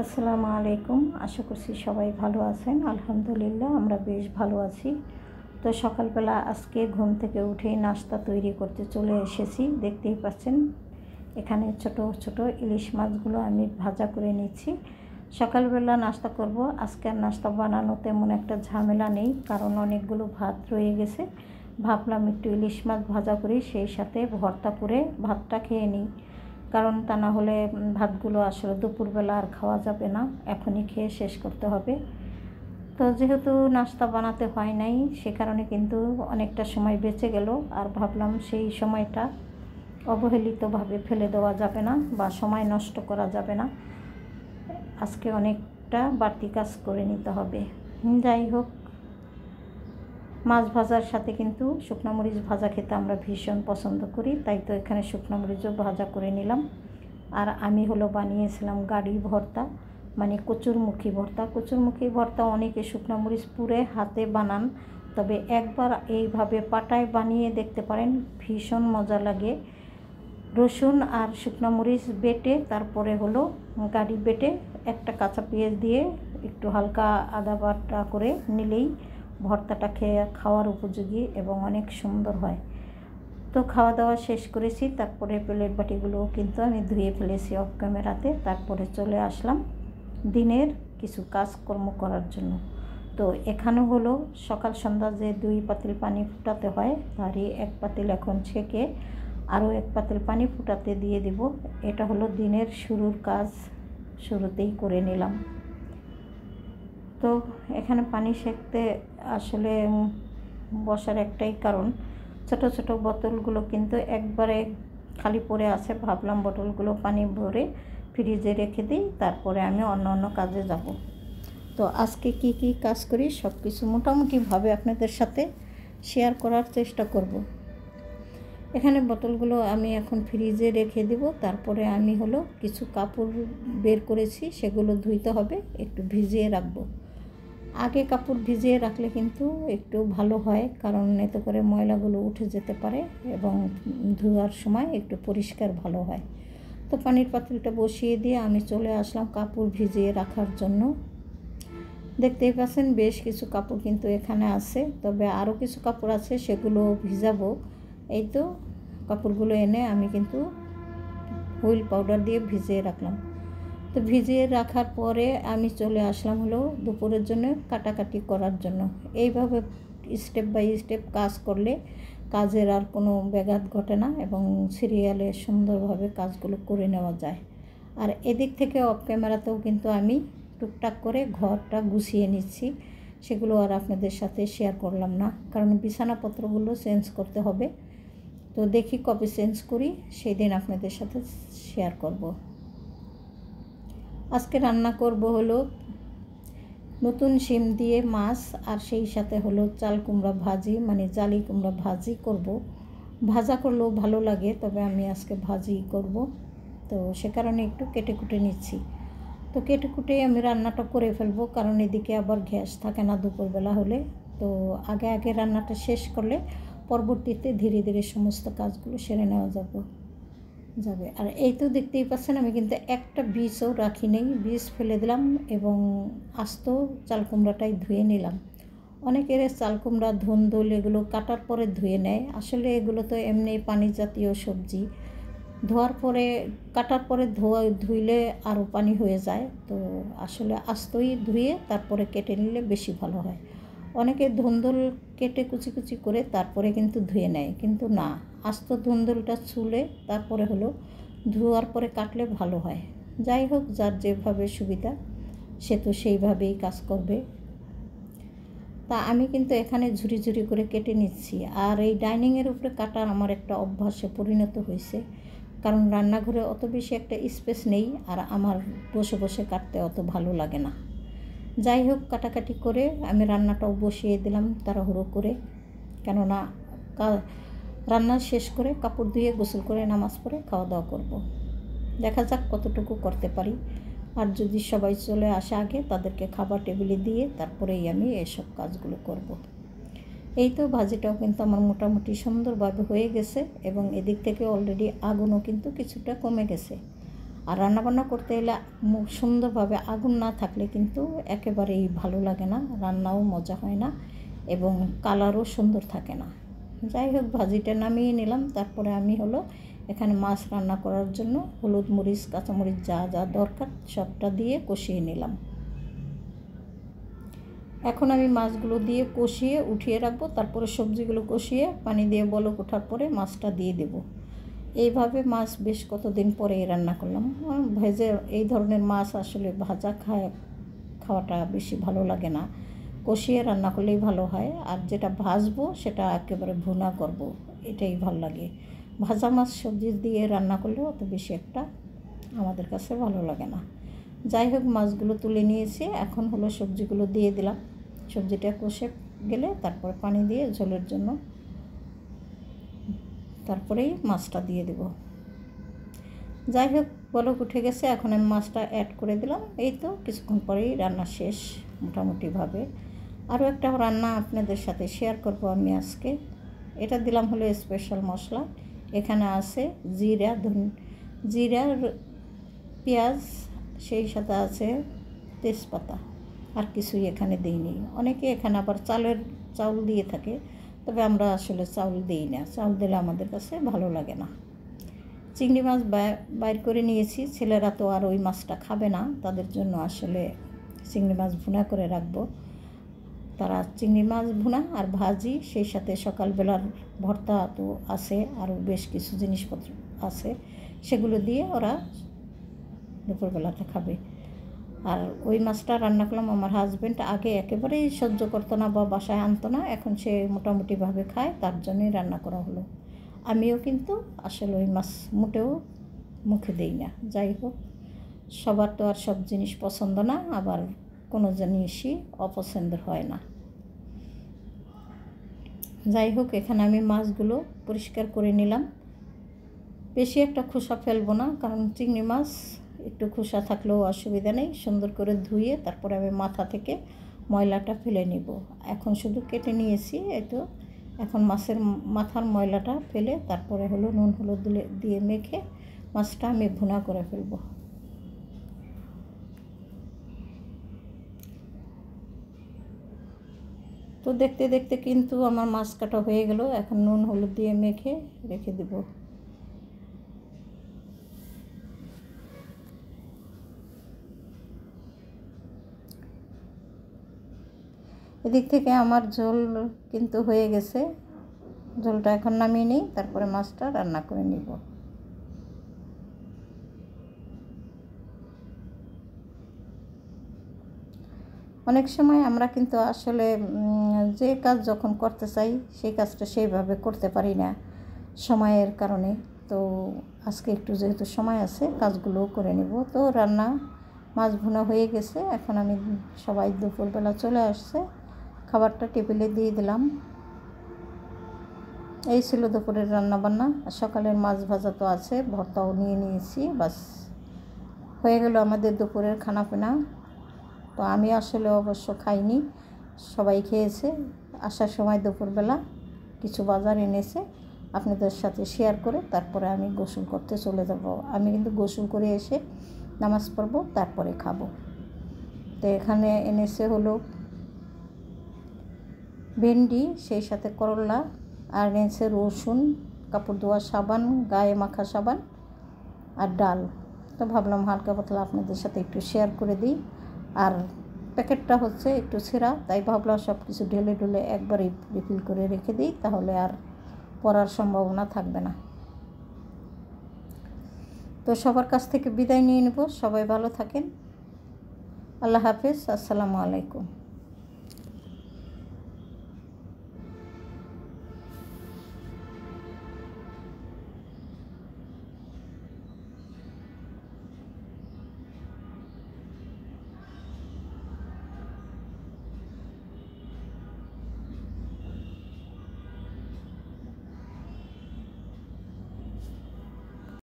আসসালামু আলাইকুম। আশা করছি সবাই ভালো আছেন। আলহামদুলিল্লাহ আমরা বেশ ভালো আছি। তো সকালবেলা আজকে ঘুম থেকে উঠেই নাস্তা তৈরি করতে চলে এসেছি। দেখতেই পাচ্ছেন এখানে ছোট ছোট ইলিশ মাছগুলো আমি ভাজা করে নিচ্ছি। সকালবেলা নাস্তা করব। আজকে আর নাস্তা বানানো তেমন একটা ঝামেলা নেই, কারণ অনেকগুলো ভাত রয়ে গেছে। ভাবলাম একটু ইলিশ মাছ ভাজা করি, সেই সাথে ভর্তা করে ভাতটা খেয়ে নিই, কারণ তা না হলে ভাতগুলো আসলে দুপুরবেলা আর খাওয়া যাবে না, এখনই খেয়ে শেষ করতে হবে। তো যেহেতু নাস্তা বানাতে হয় নাই, সে কারণে কিন্তু অনেকটা সময় বেঁচে গেল। আর ভাবলাম সেই সময়টা অবহেলিতভাবে ফেলে দেওয়া যাবে না বা সময় নষ্ট করা যাবে না, আজকে অনেকটা বাড়তি কাজ করে নিতে হবে। যাই হোক, মাছ ভাজার সাথে কিন্তু শুকনো মরিচ ভাজা খেতে আমরা ভীষণ পছন্দ করি, তাই তো এখানে শুকনো মরিচও ভাজা করে নিলাম। আর আমি বানিয়েছিলাম গাড়ি ভর্তা, মানে কচুরমুখী ভর্তা। কচুরমুখী ভর্তা অনেকে শুকনো মরিচ পুড়ে হাতে বানান, তবে একবার এইভাবে পাটায় বানিয়ে দেখতে পারেন, ভীষণ মজা লাগে। রসুন আর শুকনো মরিচ বেটে তারপরে গাড়ি বেটে একটা কাঁচা পেঁয়াজ দিয়ে একটু হালকা আদা বাটা করে নিলেই ভর্তাটা খাওয়ার উপযোগী এবং অনেক সুন্দর হয়। তো খাওয়া দাওয়া শেষ করেছি, তারপরে প্লেট বাটিগুলোও কিন্তু আমি ধুয়ে ফেলেছি অফ ক্যামেরাতে। তারপরে চলে আসলাম দিনের কিছু কাজকর্ম করার জন্য। তো এখানে সকাল সন্ধ্যা যে 2 পাতিল পানি ফুটাতে হয়, তারই 1 পাতিল এখন ছেঁকে আরও 1 পাতিল পানি ফুটাতে দিয়ে দিব। এটা দিনের শুরুর কাজ, শুরুতেই করে নিলাম। তো এখানে পানি সেঁকতে আসলে বসার একটাই কারণ, ছোট ছোট বোতলগুলো কিন্তু একবারে খালি পড়ে আছে। ভাবলাম বোতলগুলো পানি ভরে ফ্রিজে রেখে দিই, তারপরে আমি অন্য কাজে যাব। তো আজকে কি কি কাজ করি সব কিছু মোটামুটিভাবে আপনাদের সাথে শেয়ার করার চেষ্টা করব। এখানে বোতলগুলো আমি এখন ফ্রিজে রেখে দেব। তারপরে আমি কিছু কাপড় বের করেছি, সেগুলো ধুইতে হবে, একটু ভিজিয়ে রাখবো। আগে কাপড় ভিজিয়ে রাখলে কিন্তু একটু ভালো হয়, কারণ এতে করে ময়লাগুলো উঠে যেতে পারে এবং ধোয়ার সময় একটু পরিষ্কার ভালো হয়। তো পানির পাতিলটা বসিয়ে দিয়ে আমি চলে আসলাম কাপড় ভিজিয়ে রাখার জন্য। দেখতেই পাচ্ছেন বেশ কিছু কাপড় কিন্তু এখানে আছে, তবে আরও কিছু কাপড় আছে, সেগুলো ভিজাবো। এই তো কাপড়গুলো এনে আমি কিন্তু হুইল পাউডার দিয়ে ভিজিয়ে রাখলাম। তো ভিজিয়ে রাখার পরে আমি চলে আসলাম দুপুরের জন্য কাটাকাটি করার জন্য। এইভাবে স্টেপ বাই স্টেপ কাজ করলে কাজের আর কোনো ব্যাঘাত ঘটে না এবং সিরিয়ালে সুন্দরভাবে কাজগুলো করে নেওয়া যায়। আর এদিক থেকে অফ ক্যামেরাতেও কিন্তু আমি টুকটাক করে ঘরটা গুছিয়ে নিচ্ছি, সেগুলো আর আপনাদের সাথে শেয়ার করলাম না, কারণ বিছানাপত্রগুলো চেঞ্জ করতে হবে। তো দেখি কবে চেঞ্জ করি, সেই দিন আপনাদের সাথে শেয়ার করব। আজকে রান্না করব নতুন শিম দিয়ে মাছ, আর সেই সাথে চাল কুমড়া ভাজি, মানে জালি কুমড়া ভাজি করব। ভাজা করলেও ভালো লাগে, তবে আমি আজকে ভাজি করব। তো সে কারণে একটু কেটে কুটে নিচ্ছি। তো কেটে কুটে আমি রান্নাটা করে ফেলবো, কারণ এদিকে আবার গ্যাস থাকে না দুপুরবেলা হলে। তো আগে রান্নাটা শেষ করলে পরবর্তীতে ধীরে ধীরে সমস্ত কাজগুলো সেরে নেওয়া যাবে। আর এই তো দেখতেই পাচ্ছেন আমি কিন্তু একটা বীজও রাখি নেই, বীজ ফেলে দিলাম এবং আস্ত চাল কুমড়াটাই ধুয়ে নিলাম। অনেকের চাল কুমড়া ধুন্দুল এগুলো কাটার পরে ধুয়ে নেয়, আসলে এগুলো তো এমনি পানি জাতীয় সবজি, ধোয়ার পরে কাটার পরে ধুইলে আরও পানি হয়ে যায়। তো আসলে আস্তই ধুয়ে তারপরে কেটে নিলে বেশি ভালো হয়। অনেকে ধুন্দুল কেটে কুচি কুচি করে তারপরে কিন্তু ধুয়ে নেয়, কিন্তু না, আস্ত ধুন্দুলটা ছুলে তারপরে ধোয়ার পরে কাটলে ভালো হয়। যাই হোক, যার যেভাবে সুবিধা সে তো সেইভাবেই কাজ করবে। তা আমি কিন্তু এখানে ঝুরি ঝুরি করে কেটে নিচ্ছি। আর এই ডাইনিংয়ের উপরে কাটার আমার একটা অভ্যাসে পরিণত হয়েছে, কারণ রান্নাঘরে অত বেশি একটা স্পেস নেই, আর আমার বসে বসে কাটতে অত ভালো লাগে না। যাই হোক, কাটাকাটি করে আমি রান্নাটাও বসিয়ে দিলাম তাড়াহুড়ো করে, কেননা রান্না শেষ করে কাপড় ধুয়ে গোসল করে নামাজ পড়ে খাওয়া দাওয়া করব। দেখা যাক কতটুকু করতে পারি। আর যদি সবাই চলে আসে আগে, তাদেরকে খাবার টেবিলে দিয়ে তারপরেই আমি এসব কাজগুলো করব। এই তো ভাজিটাও কিন্তু আমার মোটামুটি সুন্দরভাবে হয়ে গেছে এবং এদিক থেকে অলরেডি আগুনও কিন্তু কিছুটা কমে গেছে। আর রান্নাবান্না করতে এলে সুন্দরভাবে আগুন না থাকলে কিন্তু একেবারেই ভালো লাগে না, রান্নাও মজা হয় না এবং কালারও সুন্দর থাকে না। যাই হোক, ভাজিটা নামিয়ে নিলাম। তারপরে আমি এখানে মাছ রান্না করার জন্য হলুদ, মরিচ, কাঁচামরিচ যা যা দরকার সবটা দিয়ে কষিয়ে নিলাম। এখন আমি মাছগুলো দিয়ে কষিয়ে উঠিয়ে রাখবো। তারপরে সবজিগুলো কষিয়ে পানি দিয়ে বলক ওঠার পরে মাছটা দিয়ে দেব। এইভাবে মাছ বেশ কতদিন পরে রান্না করলাম। ভেজে এই ধরনের মাছ আসলে ভাজা খাওয়াটা বেশি ভালো লাগে না, কষিয়ে রান্না করলেই ভালো হয়। আর যেটা ভাজবো সেটা একেবারে ভুনা করব, এটাই ভালো লাগে। ভাজা মাছ সবজি দিয়ে রান্না করলেও অত বেশি একটা আমাদের কাছে ভালো লাগে না। যাই হোক, মাছগুলো তুলে নিয়েছি। এখন সবজিগুলো দিয়ে দিলাম। সবজিটা কষে গেলে তারপর পানি দিয়ে ঝোলের জন্য তারপরেই মাছটা দিয়ে দেব। যাই হোক, বলক উঠে গেছে। এখন আমি মাছটা অ্যাড করে দিলাম। এই তো কিছুক্ষণ পরেই রান্না শেষ মোটামুটিভাবে। আরও একটা রান্না আপনাদের সাথে শেয়ার করব আমি আজকে। এটা দিলাম স্পেশাল মশলা। এখানে আছে জিরা, পেঁয়াজ, সেই সাথে আছে তেজপাতা, আর কিছুই এখানে দিইনি। অনেকে এখানে আবার চাউল দিয়ে থাকে, তবে আমরা আসলে চাউল দিই না। চাউল দিলে আমাদের কাছে ভালো লাগে না। চিংড়ি মাছ বাইর করে নিয়েছি। ছেলেরা তো আর ওই মাছটা খাবে না, তাদের জন্য আসলে চিংড়ি মাছ ভুনা করে রাখবো। তারা চিংড়ি মাছ ভুনা আর ভাজি, সেই সাথে সকালবেলার ভর্তা তো আছে, আরও বেশ কিছু জিনিসপত্র আছে, সেগুলো দিয়ে ওরা দুপুরবেলাটা খাবে। আর ওই মাছটা রান্না করলাম। আমার হাজব্যান্ড আগে একেবারেই সহ্য করতো না বা বাসায় আনতো না, এখন সে মোটামুটিভাবে খায়, তার জন্যই রান্না করা হলো। আমিও কিন্তু আসলে ওই মাছ মোটেও মুখে দিই না। যাই হোক, সবার তো আর সব জিনিস পছন্দ না, আবার কোনো জিনিসই অপছন্দের হয় না। যাই হোক, এখানে আমি মাছগুলো পরিষ্কার করে নিলাম। বেশি একটা খোসা ফেলবো না, কারণ চিংড়ি মাছ একটু খোসা থাকলেও অসুবিধা নেই। সুন্দর করে ধুয়ে তারপরে আমি মাথা থেকে ময়লাটা ফেলে নিব। এখন শুধু কেটে নিয়েছি, এই তো। এখন মাছের মাথার ময়লাটা ফেলে তারপরে নুন হলুদ দিয়ে মেখে মাছটা আমি ভুনা করে ফেলব। তো দেখতে দেখতে কিন্তু আমার মাছ কাটা হয়ে গেল। এখন নুন হলুদ দিয়ে মেখে রেখে দেব। এদিক থেকে আমার ঝোল কিন্তু হয়ে গেছে। ঝোলটা এখন নামিয়ে নিই, তারপরে মাছটা রান্না করে নিব। অনেক সময় আমরা কিন্তু আসলে যে কাজ যখন করতে চাই সেই কাজটা সেইভাবে করতে পারি না সময়ের কারণে। তো আজকে একটু যেহেতু সময় আছে, কাজগুলোও করে নেব। তো রান্না মাছ ভুনা হয়ে গেছে। এখন আমি সবাই দুপুরবেলা চলে আসছে, খাবারটা টেবিলে দিয়ে দিলাম। এই ছিল দুপুরের রান্নাবান্না। সকালের মাছ ভাজা তো আছে, ভর্তাও নিয়ে নিয়েছি। বাস হয়ে গেল আমাদের দুপুরের খানাপিনা। তো আমি আসলে অবশ্য খাইনি, সবাই খেয়েছে। আসার সময় দুপুরবেলা কিছু বাজার এনেছে, আপনাদের সাথে শেয়ার করে তারপরে আমি গোসল করতে চলে যাব। আমি কিন্তু গোসল করে এসে নামাজ পড়ব, তারপরে খাবো। তো এখানে এনেছে ভেন্ডি, সেই সাথে করলা, আর এনেছে রসুন, কাপড় ধোয়া সাবান, গায়ে মাখা সাবান আর ডাল। তো ভাবলাম হালকা পাতলা আপনাদের সাথে একটু শেয়ার করে দিই। আর প্যাকেটটা একটু ছেঁড়া, তাই ভাবলাম সব কিছু ঢেলে ঢুলে একবারই রিফিল করে রেখে দিই, তাহলে আর পড়ার সম্ভাবনা থাকবে না। তো সবার কাছ থেকে বিদায় নিয়ে নেব। সবাই ভালো থাকেন। আল্লাহ হাফেজ। আসসালামু আলাইকুম।